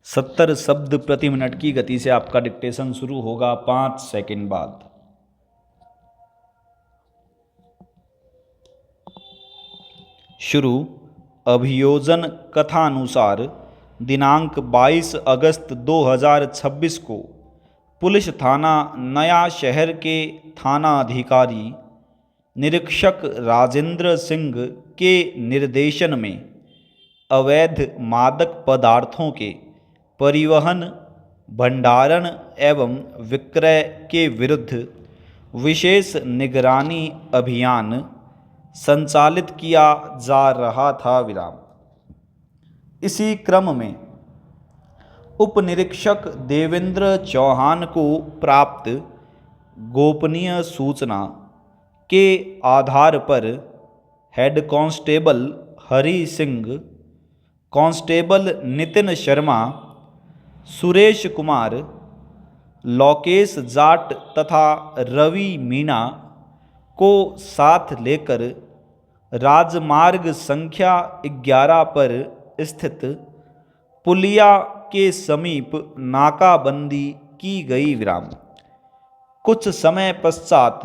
70 शब्द प्रति मिनट की गति से आपका डिक्टेशन शुरू होगा 5 सेकंड बाद। शुरू। अभियोजन कथानुसार दिनांक 22 अगस्त 2026 को पुलिस थाना नया शहर के थानाधिकारी निरीक्षक राजेंद्र सिंह के निर्देशन में अवैध मादक पदार्थों के परिवहन, भंडारण एवं विक्रय के विरुद्ध विशेष निगरानी अभियान संचालित किया जा रहा था। इसी क्रम में उप निरीक्षक देवेंद्र चौहान को प्राप्त गोपनीय सूचना के आधार पर head constable Hari Singh, constable Nitin Sharma, Suresh Kumar, Lokesh Jat तथा रवि मीणा को साथ लेकर राजमार्ग संख्या 11 पर स्थित पुलिया के समीप नाकाबंदी की गई। कुछ समय पश्चात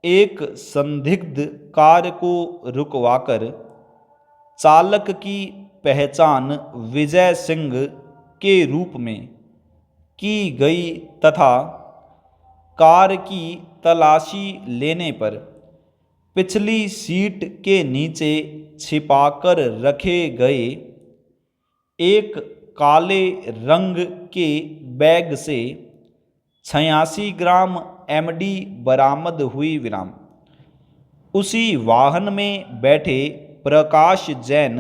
एक संदिग्ध कार को रुकवाकर चालक की पहचान विजय सिंह के रूप में की गई तथा कार की तलाशी लेने पर पिछली सीट के नीचे छिपाकर रखे गए एक काले रंग के बैग से 86 ग्राम एमडी बरामद हुई। उसी वाहन में बैठे प्रकाश जैन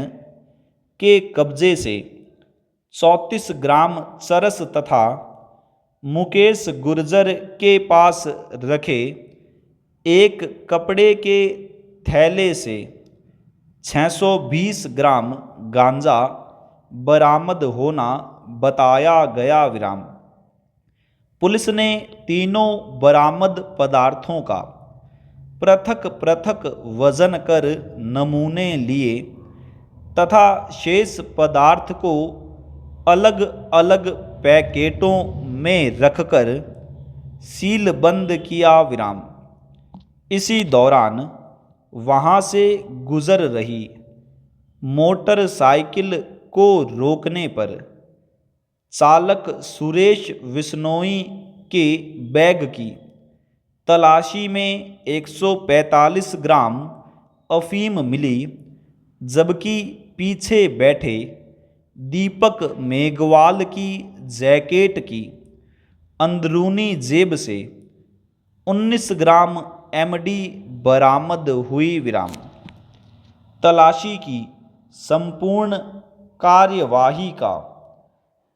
के कब्जे से 34 ग्राम चरस तथा मुकेश गुर्जर के पास रखे एक कपड़े के थैले से 620 ग्राम गांजा बरामद होना बताया गया। पुलिस ने तीनों बरामद पदार्थों का पृथक पृथक वजन कर नमूने लिए तथा शेष पदार्थ को अलग अलग पैकेटों में रखकर सीलबंद किया। इसी दौरान वहां से गुजर रही मोटरसाइकिल को रोकने पर चालक सुरेश बिश्नोई के बैग की तलाशी में 145 ग्राम अफीम मिली, जबकि पीछे बैठे दीपक मेघवाल की जैकेट की अंदरूनी जेब से 19 ग्राम एमडी बरामद हुई। तलाशी की संपूर्ण कार्यवाही का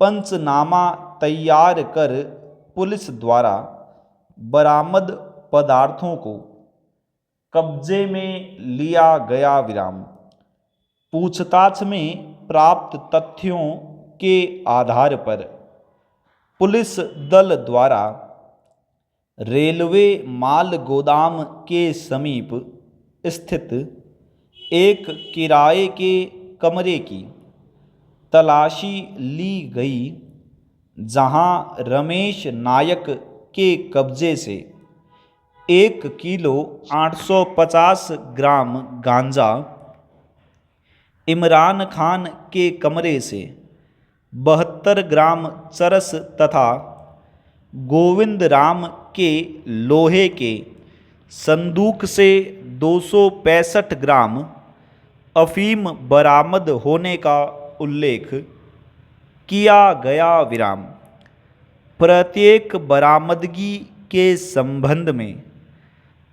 पंचनामा तैयार कर पुलिस द्वारा बरामद पदार्थों को कब्जे में लिया गया। पूछताछ में प्राप्त तथ्यों के आधार पर पुलिस दल द्वारा रेलवे माल गोदाम के समीप स्थित एक किराए के कमरे की तलाशी ली गई, जहां रमेश नायक के कब्जे से 1 किलो 850 ग्राम गांजा, इमरान खान के कमरे से 72 ग्राम चरस तथा गोविंद राम के लोहे के संदूक से 265 ग्राम अफीम बरामद होने का उल्लेख किया गया। प्रत्येक बरामदगी के संबंध में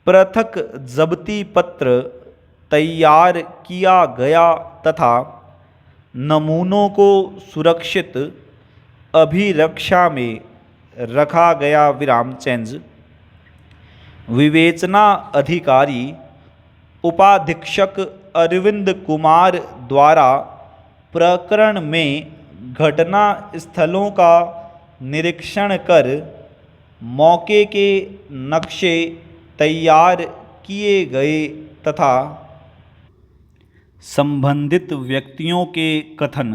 पृथक जब्ती पत्र तैयार किया गया तथा नमूनों को सुरक्षित अभिरक्षा में रखा गया। विवेचना अधिकारी उपाधीक्षक अरविंद कुमार द्वारा प्रकरण में घटना स्थलों का निरीक्षण कर मौके के नक्शे तैयार किए गए तथा संबंधित व्यक्तियों के कथन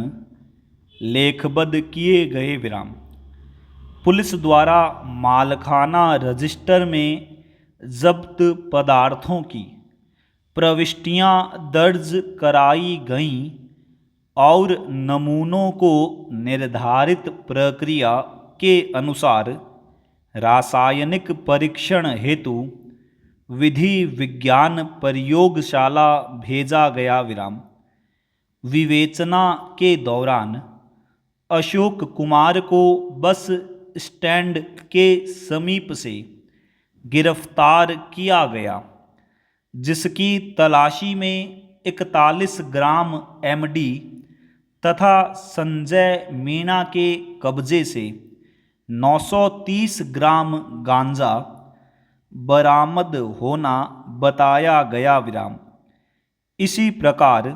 लेखबद्ध किए गए विराम। पुलिस द्वारा मालखाना रजिस्टर में जब्त पदार्थों की प्रविष्टियां दर्ज कराई गईं और नमूनों को निर्धारित प्रक्रिया के अनुसार रासायनिक परीक्षण हेतु विधि विज्ञान प्रयोगशाला भेजा गया विराम। विवेचना के दौरान अशोक कुमार को बस स्टैंड के समीप से गिरफ्तार किया गया, जिसकी तलाशी में 41 ग्राम एमडी तथा संजय मीणा के कब्जे से 930 ग्राम गांजा बरामद होना बताया गया विराम। इसी प्रकार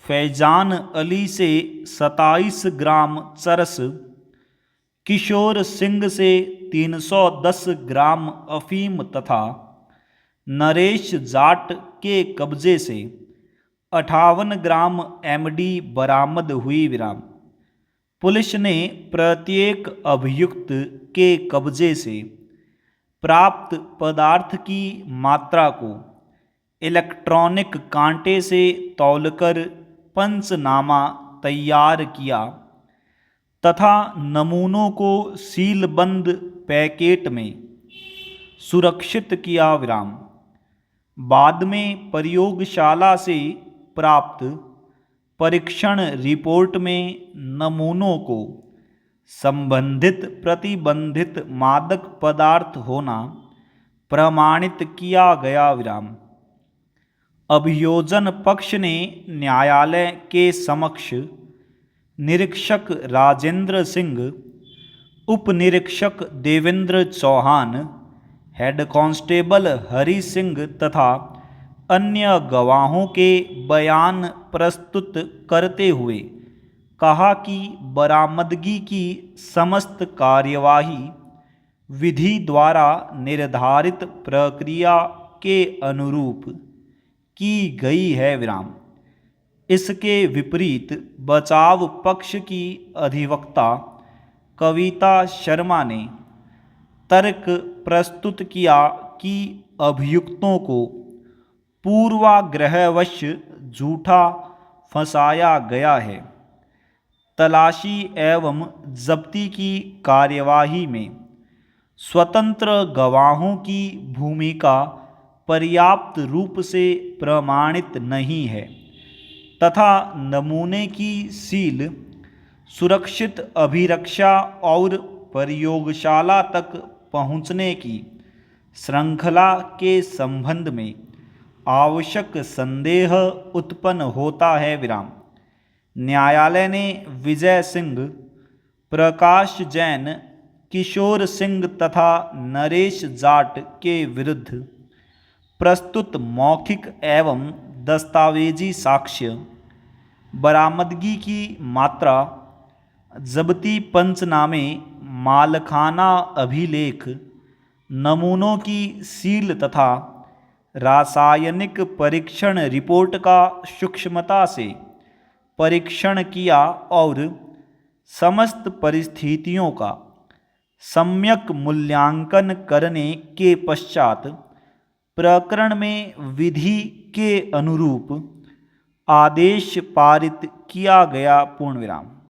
फैजान अली से 27 ग्राम चरस, किशोर सिंह से 310 ग्राम अफीम तथा नरेश जाट के कब्जे से 58 ग्राम एमडी बरामद हुई विराम। पुलिस ने प्रत्येक अभियुक्त के कब्जे से प्राप्त पदार्थ की मात्रा को इलेक्ट्रॉनिक कांटे से तौलकर पंचनामा तैयार किया तथा नमूनों को सीलबंद पैकेट में सुरक्षित किया विराम। बाद में प्रयोगशाला से प्राप्त परीक्षण रिपोर्ट में नमूनों को संबंधित प्रतिबंधित मादक पदार्थ होना प्रमाणित किया गया विराम। अभियोजन पक्ष ने न्यायालय के समक्ष निरीक्षक राजेंद्र सिंह, उप निरीक्षक देवेंद्र चौहान, हेड कांस्टेबल हरि सिंह तथा अन्य गवाहों के बयान प्रस्तुत करते हुए कहा कि बरामदगी की समस्त कार्यवाही विधि द्वारा निर्धारित प्रक्रिया के अनुरूप की गई है विराम। इसके विपरीत बचाव पक्ष की अधिवक्ता कविता शर्मा ने तर्क प्रस्तुत किया कि अभियुक्तों को पूर्वाग्रहवश झूठा फंसाया गया है। तलाशी एवं जब्ती की कार्यवाही में स्वतंत्र गवाहों की भूमिका पर्याप्त रूप से प्रमाणित नहीं है तथा नमूने की सील, सुरक्षित अभिरक्षा और प्रयोगशाला तक पहुंचने की श्रृंखला के संबंध में आवश्यक संदेह उत्पन्न होता है विराम। न्यायालय ने विजय सिंह, प्रकाश जैन, किशोर सिंह तथा नरेश जाट के विरुद्ध प्रस्तुत मौखिक एवं दस्तावेजी साक्ष्य, बरामदगी की मात्रा, जब्ती पंचनामे, मालखाना अभिलेख, नमूनों की सील तथा रासायनिक परीक्षण रिपोर्ट का सूक्ष्मता से परीक्षण किया और समस्त परिस्थितियों का सम्यक मूल्यांकन करने के पश्चात प्रकरण में विधि के अनुरूप आदेश पारित किया गया। पूर्ण विराम।